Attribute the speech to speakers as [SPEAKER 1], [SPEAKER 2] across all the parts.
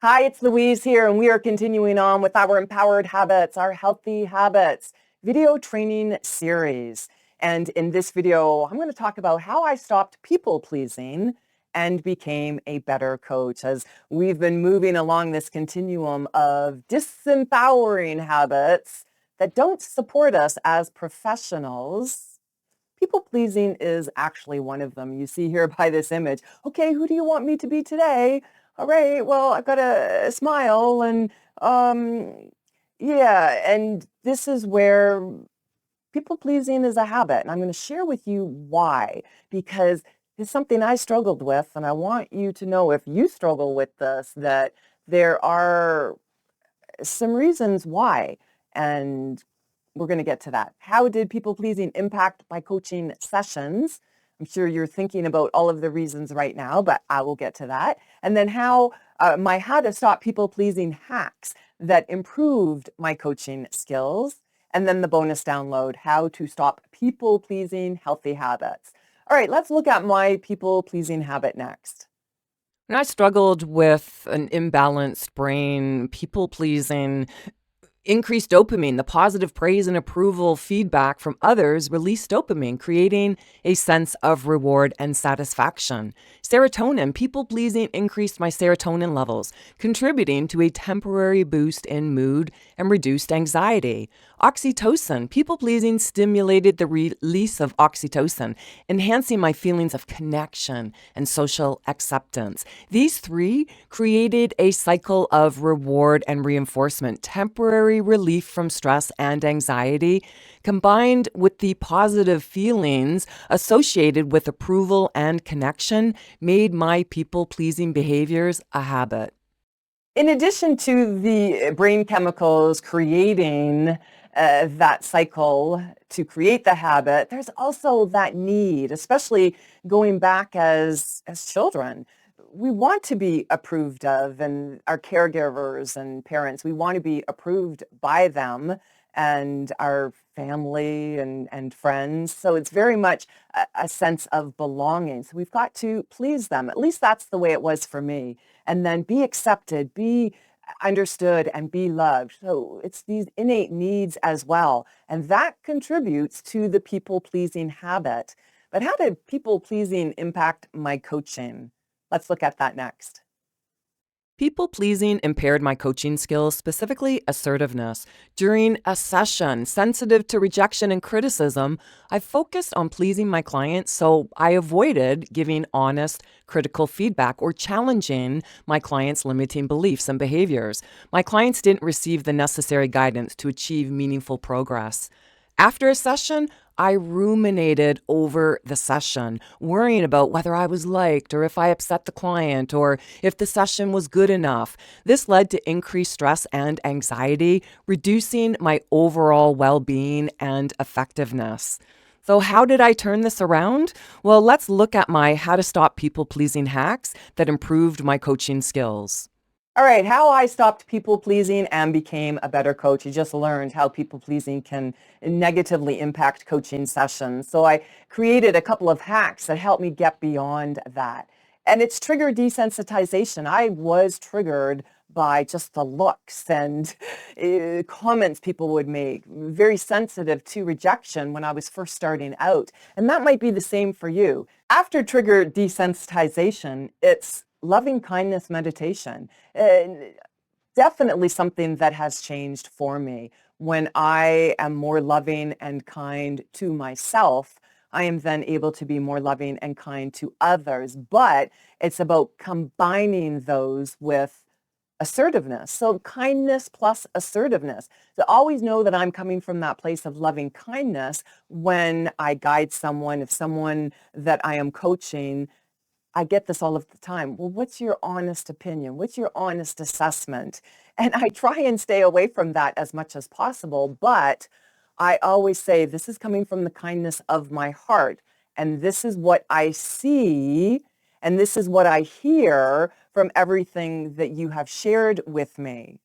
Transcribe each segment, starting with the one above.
[SPEAKER 1] Hi, it's Louise here, and we are continuing on with our Empowered Habits, our Healthy Habits video training series. And in this video, I'm going to talk about how I stopped people pleasing and became a better coach, as we've been moving along this continuum of disempowering habits that don't support us as professionals. People pleasing is actually one of them. You see here by this image. Okay, who do you want me to be today? All right, well, I've got a smile and yeah, and this is where people pleasing is a habit. And I'm going to share with you why, because it's something I struggled with. And I want you to know, if you struggle with this, that there are some reasons why. And we're going to get to that. How did people pleasing impact my coaching sessions? I'm sure you're thinking about all of the reasons right now, but I will get to that. And then how to stop people pleasing hacks that improved my coaching skills. And then the bonus download, how to stop people pleasing healthy habits. All right, let's look at my people pleasing habit next.
[SPEAKER 2] When I struggled with an imbalanced brain, people pleasing, increased dopamine, the positive praise and approval feedback from others released dopamine, creating a sense of reward and satisfaction. Serotonin, people pleasing, increased my serotonin levels, contributing to a temporary boost in mood and reduced anxiety. Oxytocin, people pleasing, stimulated the release of oxytocin, enhancing my feelings of connection and social acceptance. These three created a cycle of reward and reinforcement, temporary relief from stress and anxiety, combined with the positive feelings associated with approval and connection, made my people-pleasing behaviors a habit.
[SPEAKER 1] In addition to the brain chemicals creating that cycle to create the habit, there's also that need, especially going back as children. We want to be approved of, and our caregivers and parents, we want to be approved by them and our family and friends. So it's very much a sense of belonging. So we've got to please them. At least that's the way it was for me. And then be accepted, be understood, and be loved. So it's these innate needs as well. And that contributes to the people-pleasing habit. But how did people-pleasing impact my coaching? Let's look at that next.
[SPEAKER 2] People pleasing impaired my coaching skills, specifically assertiveness. During a session sensitive to rejection and criticism, I focused on pleasing my clients, so I avoided giving honest, critical feedback or challenging my clients' limiting beliefs and behaviors. My clients didn't receive the necessary guidance to achieve meaningful progress. After a session, I ruminated over the session, worrying about whether I was liked or if I upset the client or if the session was good enough. This led to increased stress and anxiety, reducing my overall well-being and effectiveness. So how did I turn this around? Well, let's look at my how to stop people-pleasing hacks that improved my coaching skills.
[SPEAKER 1] All right, how I stopped people pleasing and became a better coach. You just learned how people pleasing can negatively impact coaching sessions. So I created a couple of hacks that helped me get beyond that. And it's trigger desensitization. I was triggered by just the looks and comments people would make, very sensitive to rejection when I was first starting out. And that might be the same for you. After trigger desensitization, it's loving kindness meditation. Definitely something that has changed for me. When I am more loving and kind to myself, I am then able to be more loving and kind to others. But it's about combining those with assertiveness. So kindness plus assertiveness. To always know that I'm coming from that place of loving kindness when I guide someone, if someone that I am coaching, I get this all of the time. Well, what's your honest opinion? What's your honest assessment? And I try and stay away from that as much as possible, but I always say, this is coming from the kindness of my heart. And this is what I see. And this is what I hear from everything that you have shared with me.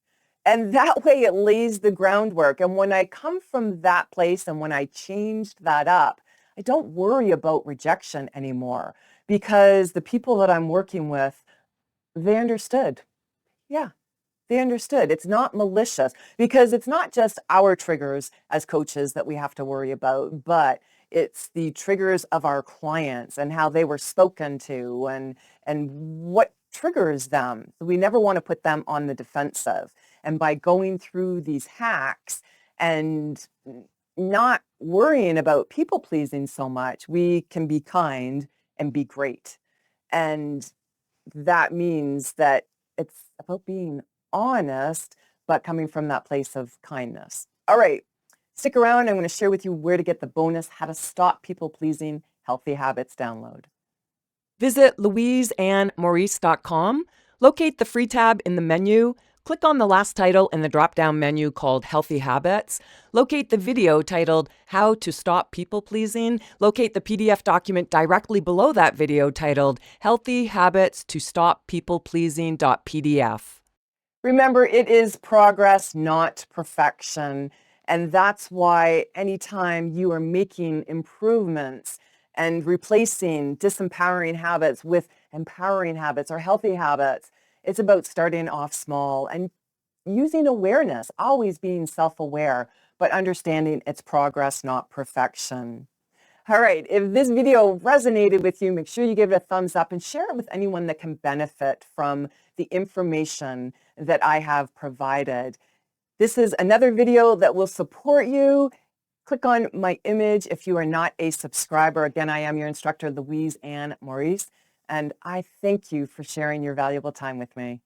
[SPEAKER 1] And that way it lays the groundwork. And when I come from that place and when I changed that up, I don't worry about rejection anymore, because the people that I'm working with, they understood. Yeah. They understood. It's not malicious because it's not just our triggers as coaches that we have to worry about, but it's the triggers of our clients and how they were spoken to and what triggers them. We never want to put them on the defensive. And by going through these hacks and not worrying about people pleasing so much, we can be kind and be great. And that means that it's about being honest, but coming from that place of kindness. All right, stick around. I'm going to share with you where to get the bonus How to Stop People Pleasing Healthy Habits download.
[SPEAKER 2] Visit louiseandmaurice.com, locate the free tab in the menu, click on the last title in the drop-down menu called Healthy Habits, locate the video titled How to Stop People Pleasing, locate the PDF document directly below that video titled Healthy Habits to Stop People Pleasing.pdf.
[SPEAKER 1] Remember, it is progress, not perfection. And that's why anytime you are making improvements and replacing disempowering habits with empowering habits or healthy habits, it's about starting off small and using awareness, always being self-aware, but understanding it's progress, not perfection. All right, if this video resonated with you, make sure you give it a thumbs up and share it with anyone that can benefit from the information that I have provided. This is another video that will support you. Click on my image if you are not a subscriber. Again, I am your instructor, Louise and Maurice, and I thank you for sharing your valuable time with me.